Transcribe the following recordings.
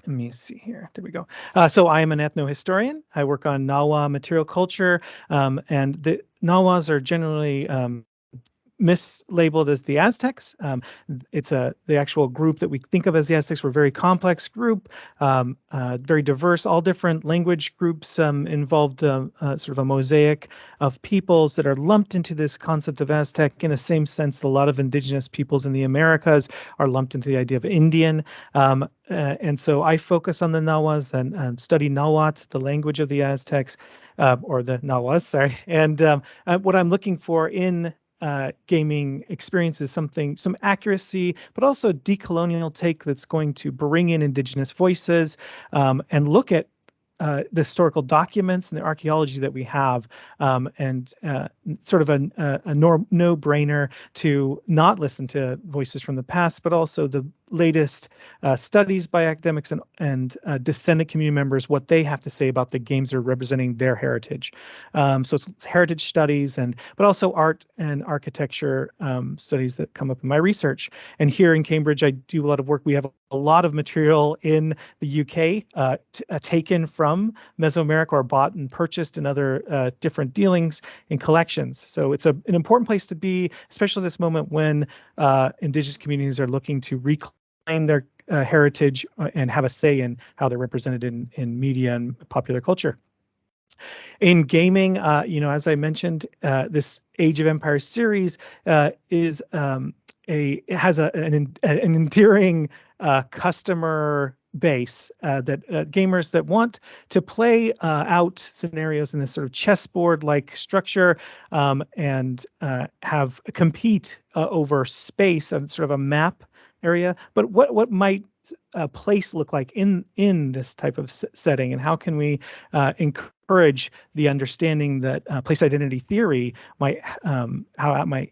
Let me see here. There we go. So I am an ethnohistorian. I work on Nawa material culture, and the Nawas are generally mislabeled as the Aztecs. It's the actual group that we think of as the Aztecs. We're a very complex group, very diverse, all different language groups involved, sort of a mosaic of peoples that are lumped into this concept of Aztec in the same sense that a lot of indigenous peoples in the Americas are lumped into the idea of Indian. And so I focus on the Nahuas and study Nahuatl, the language of the Aztecs, or the Nahuas, sorry. And what I'm looking for in gaming experiences, some accuracy, but also decolonial take that's going to bring in indigenous voices, and look at the historical documents and the archaeology that we have, and sort of a no-brainer to not listen to voices from the past, but also the latest studies by academics and descendant community members, what they have to say about the games that are representing their heritage. So it's heritage studies, but also art and architecture studies that come up in my research. And here in Cambridge, I do a lot of work. We have a lot of material in the UK taken from Mesoamerica or bought and purchased in other different dealings in collections. So it's an important place to be, especially at this moment when indigenous communities are looking to reclaim their heritage and have a say in how they're represented in media and popular culture. In gaming, as I mentioned, this Age of Empires series is it has an endearing customer base, that gamers that want to play out scenarios in this sort of chessboard-like structure, and have compete over space of sort of a map area. But what might a place look like in this type of setting, and how can we encourage the understanding that place identity theory might how that might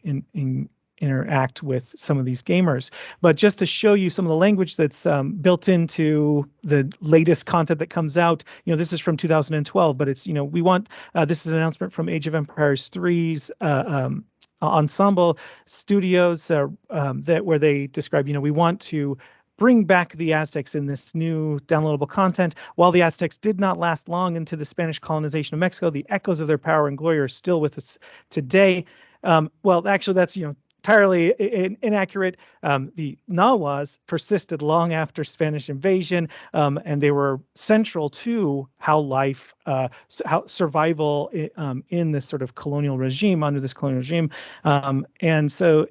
interact with some of these gamers. But just to show you some of the language that's built into the latest content that comes out, this is from 2012, but it's, we want, this is an announcement from Age of Empires 3's Ensemble Studios, where they describe, we want to bring back the Aztecs in this new downloadable content. While the Aztecs did not last long into the Spanish colonization of Mexico, the echoes of their power and glory are still with us today. Well, actually, that's entirely inaccurate. The Nahuas persisted long after Spanish invasion, and they were central to how life, how survival in this sort of colonial regime, under this colonial regime, and so.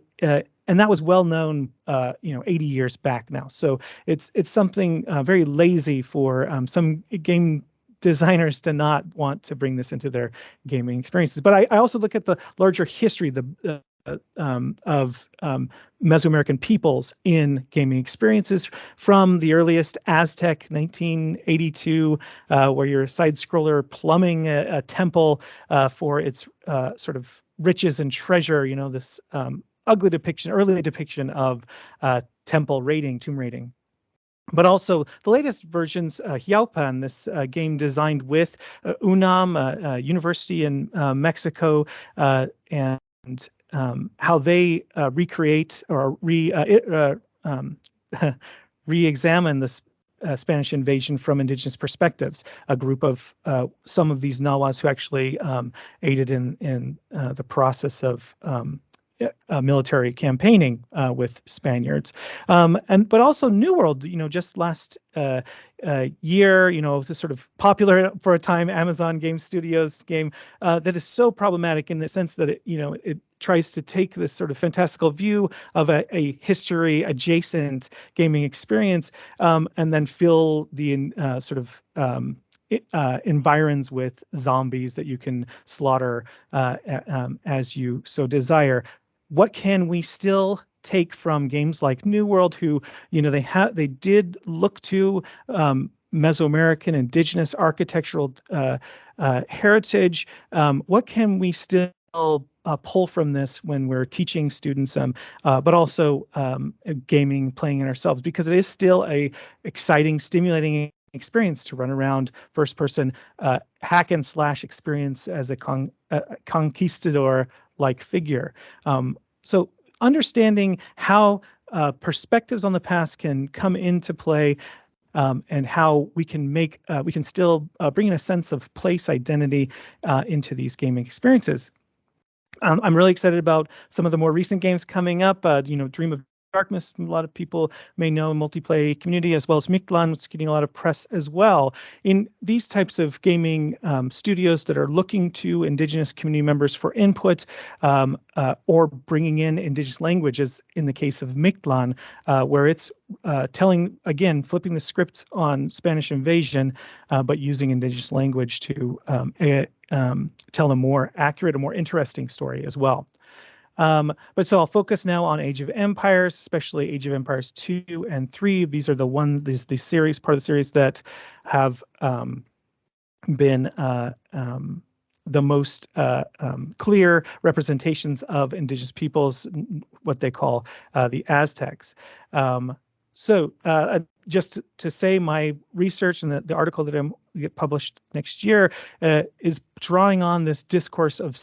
And that was well known, 80 years back now. So it's something very lazy for some game designers to not want to bring this into their gaming experiences. But I also look at the larger history of Mesoamerican peoples in gaming experiences, from the earliest Aztec 1982, where you're side-scroller plumbing a temple for its sort of riches and treasure, this early depiction of temple raiding, tomb raiding. But also the latest versions, Hiaupan, this game designed with UNAM, University in Mexico, and how they recreate or re-examine the Spanish invasion from indigenous perspectives. A group of some of these Nahuas who actually aided in the process of military campaigning with Spaniards, but also New World. Just last year, it was a sort of popular for a time Amazon Game Studios game that is so problematic in the sense that it tries to take this sort of fantastical view of a history adjacent gaming experience, and then fill the sort of environs with zombies that you can slaughter as you so desire. What can we still take from games like New World, who, they did look to Mesoamerican indigenous architectural heritage? What can we still pull from this when we're teaching students, but also gaming, playing it ourselves? Because it is still a exciting, stimulating experience to run around first person hack and slash experience as a conquistador like figure. So understanding how perspectives on the past can come into play, and how we can still bring in a sense of place identity into these gaming experiences. I'm really excited about some of the more recent games coming up. Dream of Darkness, a lot of people may know, multiplayer community, as well as Mictlan, which is getting a lot of press as well. In these types of gaming studios that are looking to Indigenous community members for input, or bringing in Indigenous languages, in the case of Mictlan, where it's flipping the script on Spanish invasion, but using Indigenous language to tell a more accurate, a more interesting story as well. But so I'll focus now on Age of Empires, especially Age of Empires 2 and 3. These are the series, part of the series that have been the most clear representations of Indigenous peoples, what they call the Aztecs. Just to say, my research and the article that I'm get published next year is drawing on this discourse of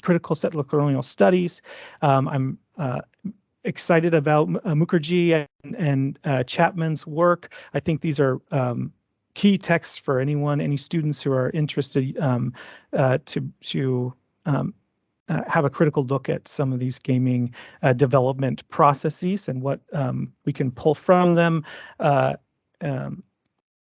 critical settler colonial studies. I'm excited about Mukherjee and Chapman's work. I think these are key texts for any students who are interested to have a critical look at some of these gaming development processes and what we can pull from them.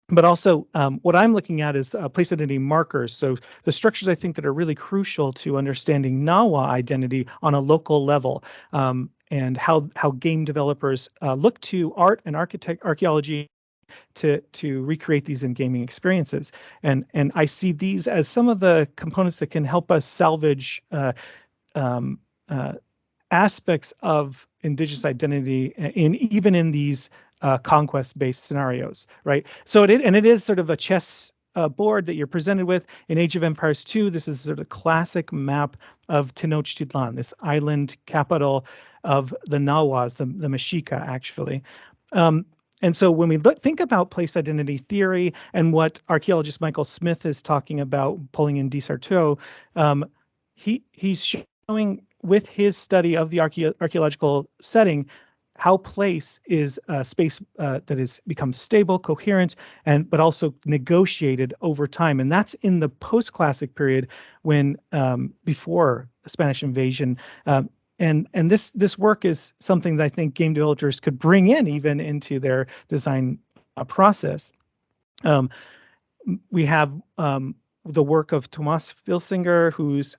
But also, what I'm looking at is place identity markers. So the structures I think that are really crucial to understanding Nawa identity on a local level, and how game developers look to art and archaeology to recreate these in gaming experiences. And I see these as some of the components that can help us salvage aspects of Indigenous identity even in these conquest-based scenarios, right? So it is sort of a chess board that you're presented with. In Age of Empires 2, this is sort of a classic map of Tenochtitlan, this island capital of the Nahuas, the Mexica, actually. And so when we think about place identity theory and what archaeologist Michael Smith is talking about, pulling in Desarteau, he's showing with his study of the archaeological setting how place is a space that has become stable, coherent, but also negotiated over time. And that's in the post-classic period, when before the Spanish invasion. And this work is something that I think game developers could bring in even into their design process. We have the work of Tomas Filsinger, who's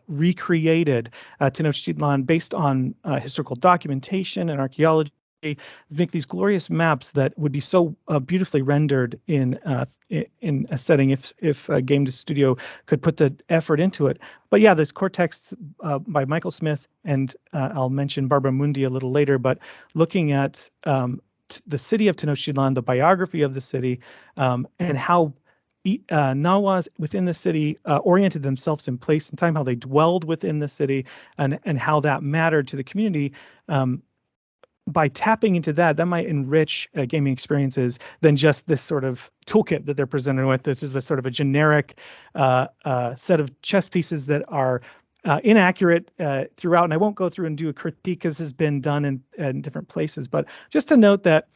recreated Tenochtitlan based on historical documentation and archaeology, make these glorious maps that would be so beautifully rendered in a setting if a game studio could put the effort into it. But yeah, there's core texts by Michael Smith, and I'll mention Barbara Mundi a little later, but looking at the city of Tenochtitlan, the biography of the city, and how Nahuas within the city oriented themselves in place and time, how they dwelled within the city, and how that mattered to the community. By tapping into that might enrich gaming experiences than just this sort of toolkit that they're presented with. This is a sort of a generic set of chess pieces that are inaccurate throughout. And I won't go through and do a critique, because this has been done in different places. But just to note that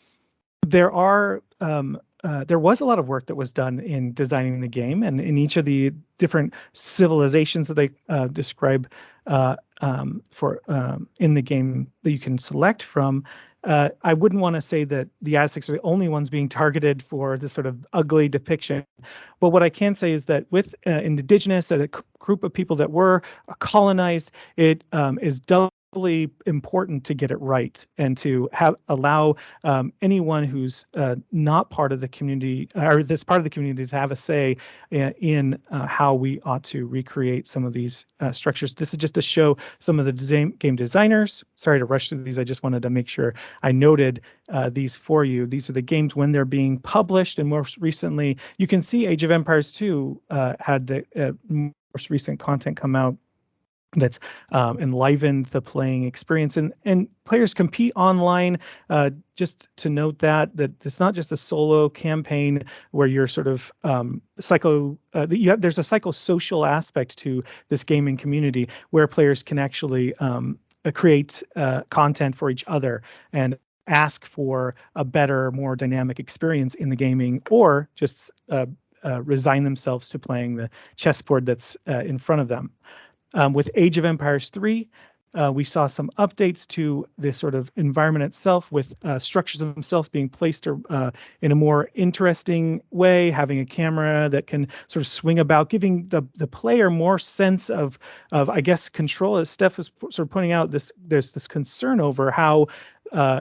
there was a lot of work that was done in designing the game, and in each of the different civilizations that they describe in the game that you can select from. I wouldn't want to say that the Aztecs are the only ones being targeted for this sort of ugly depiction, but what I can say is that with Indigenous, a group of people that were colonized, it is doubly important to get it right, and to allow anyone who's not part of the community, or this part of the community, to have a say in how we ought to recreate some of these structures. This is just to show some of the game designers. Sorry to rush through these. I just wanted to make sure I noted these for you. These are the games when they're being published, and most recently, you can see Age of Empires 2 had the most recent content come out that's enlivened the playing experience, and players compete online. Just to note that it's not just a solo campaign where you're sort of there's a psychosocial aspect to this gaming community where players can actually create content for each other, and ask for a better, more dynamic experience in the gaming, or just resign themselves to playing the chessboard that's in front of them. With Age of Empires 3, we saw some updates to the sort of environment itself, with structures themselves being placed in a more interesting way, having a camera that can sort of swing about, giving the player more sense of I guess control. As Steph was sort of pointing out, there's this concern over how uh,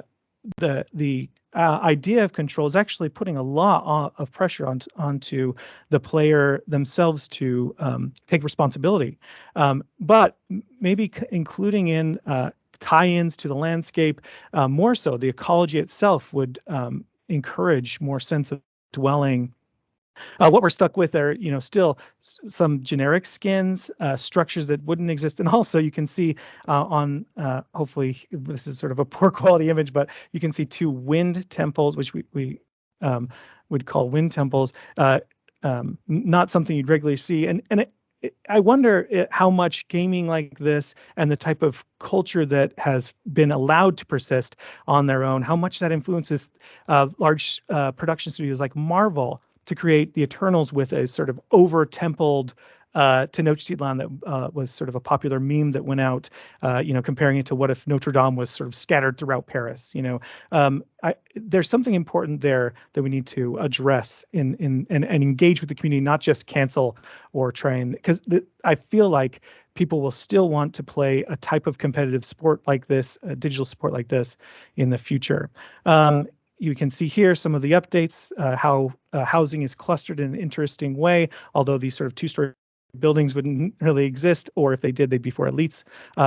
the idea of control is actually putting a lot of pressure onto the player themselves to take responsibility. But maybe including in tie-ins to the landscape, more so the ecology itself would encourage more sense of dwelling. What we're stuck with are, still some generic skins, structures that wouldn't exist. And also you can see on, hopefully this is sort of a poor quality image, but you can see two wind temples, which we would call wind temples, not something you'd regularly see. I wonder how much gaming like this and the type of culture that has been allowed to persist on their own, how much that influences large production studios like Marvel to create the Eternals with a sort of over-templed Tenochtitlan that was sort of a popular meme that went out, comparing it to what if Notre Dame was sort of scattered throughout Paris. There's something important there that we need to address and engage with the community, not just cancel or try and, because I feel like people will still want to play a type of competitive sport like this, a digital sport like this in the future. You can see here some of the updates, how housing is clustered in an interesting way, although these sort of two-story buildings wouldn't really exist, or if they did, they'd be for elites.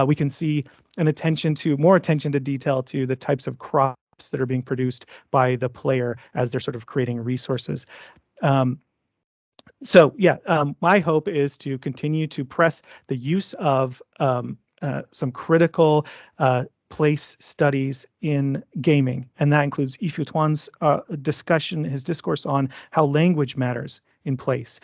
We can see more attention to detail to the types of crops that are being produced by the player as they're sort of creating resources. My hope is to continue to press the use of some critical place studies in gaming, and that includes Yves Tuan's his discourse on how language matters in place.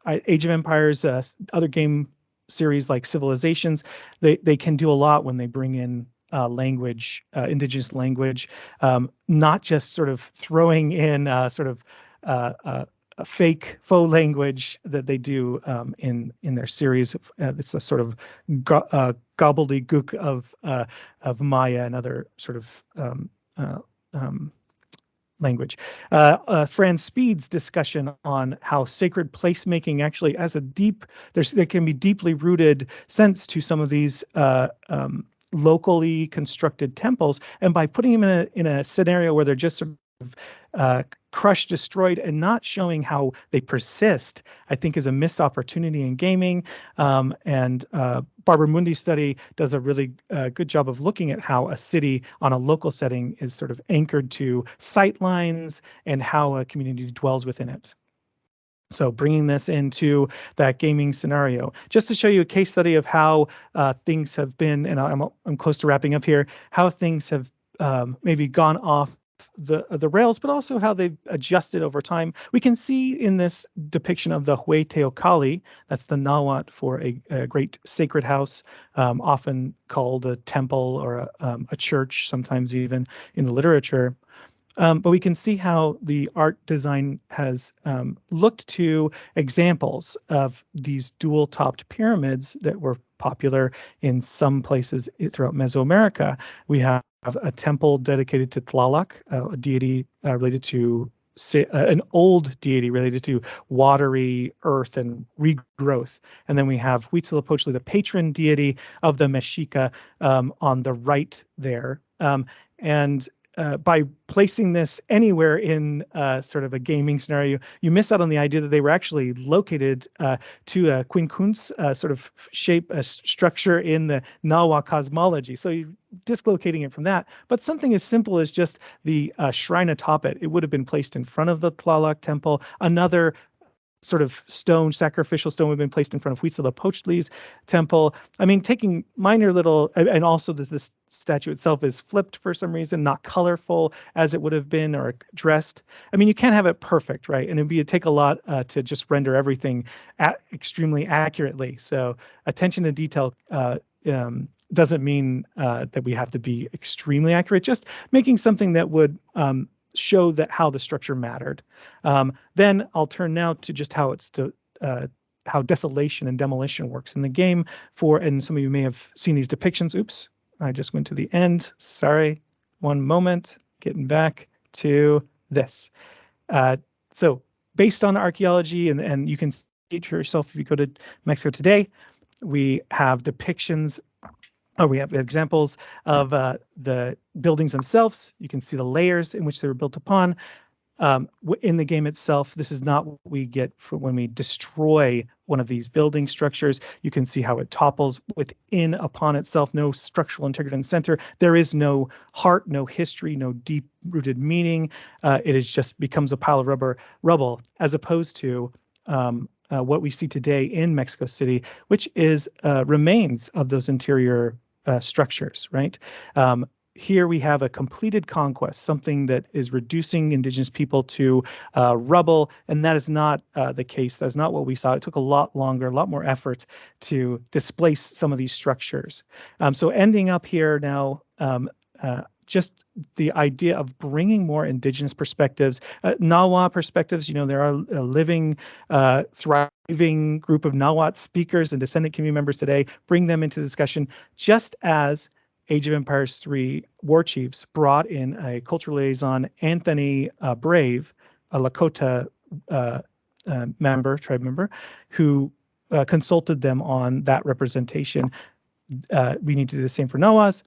Age of Empires, other game series like Civilizations, they can do a lot when they bring in language, indigenous language, not just sort of throwing in a faux language that they do in their series. It's a sort of gobbledygook of Maya and other sort of language. Fran Speed's discussion on how sacred placemaking actually has there can be deeply rooted sense to some of these locally constructed temples, and by putting them in a scenario where they're just sort of crushed, destroyed, and not showing how they persist, I think is a missed opportunity in gaming. Barbara Mundi's study does a really good job of looking at how a city on a local setting is sort of anchored to sight lines and how a community dwells within it. So bringing this into that gaming scenario, just to show you a case study of how things have been, and I'm close to wrapping up here, how things have maybe gone off the rails, but also how they've adjusted over time. We can see in this depiction of the Hue Teocalli, that's the Nahuatl for a great sacred house, often called a temple or a church, sometimes even in the literature. But we can see how the art design has looked to examples of these dual-topped pyramids that were popular in some places throughout Mesoamerica. We have a temple dedicated to Tlaloc, a deity related to an old deity related to watery earth and regrowth. And then we have Huitzilopochtli, the patron deity of the Mexica, on the right there. By placing this anywhere in sort of a gaming scenario, you miss out on the idea that they were actually located to a quincunx sort of shape, a structure in the Nahua cosmology. So you're dislocating it from that. But something as simple as just the shrine atop it, it would have been placed in front of the Tlaloc temple. Another sort of sacrificial stone would have been placed in front of Huitzilopochtli's temple. I mean, taking minor little, and also this statue itself is flipped for some reason, not colorful as it would have been or dressed. I mean, you can't have it perfect, right? And it'd take a lot to just render everything extremely accurately. So attention to detail doesn't mean that we have to be extremely accurate, just making something that would show that how the structure mattered. Then I'll turn now to just how desolation and demolition works in the game and some of you may have seen these depictions. Oops, I just went to the end. Sorry, one moment, getting back to this. So based on archaeology, and you can see it for yourself if you go to Mexico today, we have depictions. Oh, we have examples of the buildings themselves. You can see the layers in which they were built upon. In the game itself, this is not what we get for when we destroy one of these building structures. You can see how it topples within upon itself, no structural integrity in the center. There is no heart, no history, no deep-rooted meaning. It is just becomes a pile of rubble, as opposed to what we see today in Mexico City, which is remains of those interior structures, right? Here we have a completed conquest, something that is reducing indigenous people to rubble, and that is not the case. That's not what we saw. It took a lot longer, a lot more effort to displace some of these structures. So ending up here now, just the idea of bringing more indigenous perspectives, Nawa perspectives. There are a living, thriving group of Nahuatl speakers and descendant community members today. Bring them into discussion, just as Age of Empires 3 war chiefs brought in a cultural liaison, Anthony Brave, a Lakota tribe member, who consulted them on that representation. We need to do the same for Nawas.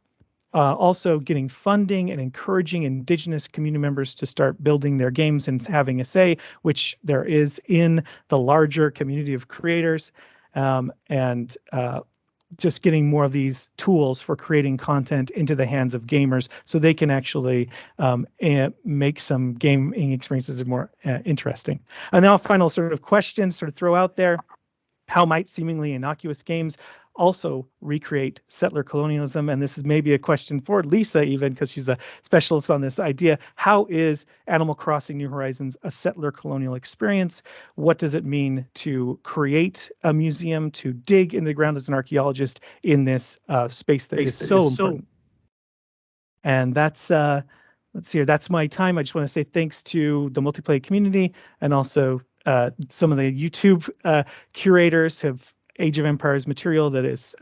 Also getting funding and encouraging indigenous community members to start building their games and having a say, which there is in the larger community of creators. And just getting more of these tools for creating content into the hands of gamers so they can actually make some gaming experiences more interesting. And now final sort of question sort of throw out there. How might seemingly innocuous games also recreate settler colonialism? And this is maybe a question for Lisa, even because she's a specialist on this idea. How is Animal Crossing New Horizons a settler colonial experience? What does it mean to create a museum, to dig into the ground as an archaeologist in this space that is so important? And that's let's see here. That's my time. I just want to say thanks to the multiplayer community and also some of the YouTube curators have Age of Empires material that has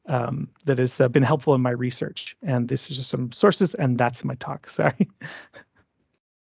been helpful in my research. And this is just some sources, and that's my talk. Sorry.